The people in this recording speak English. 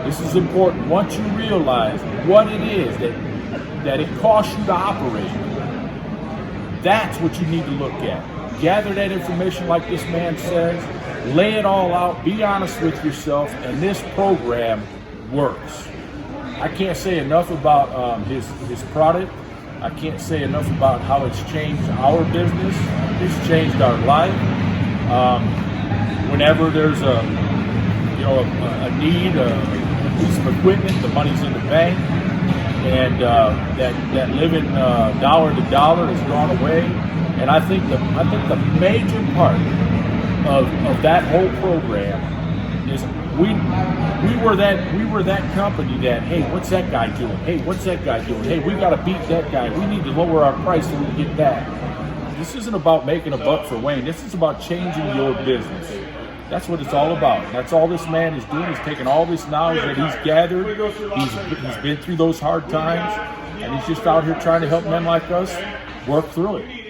This is important. Once you realize what it is that it costs you to operate, that's what you need to look at. Gather that information like this man says, lay it all out, be honest with yourself, and this program works. I can't say enough about his product. I can't say enough about how it's changed our business. It's changed our life. Whenever there's a need, a piece of equipment, the money's in the bank, and that living dollar to dollar has gone away. And I think the major part of that whole program is we were that company that, hey, what's that guy doing? Hey, what's that guy doing? Hey, we got to beat that guy. We need to lower our price so we can get that. This isn't about making a buck for Wayne. This is about changing your business. That's what it's all about. That's all this man is doing. He's taking all this knowledge that he's gathered. He's been through those hard times, and he's just out here trying to help men like us work through it.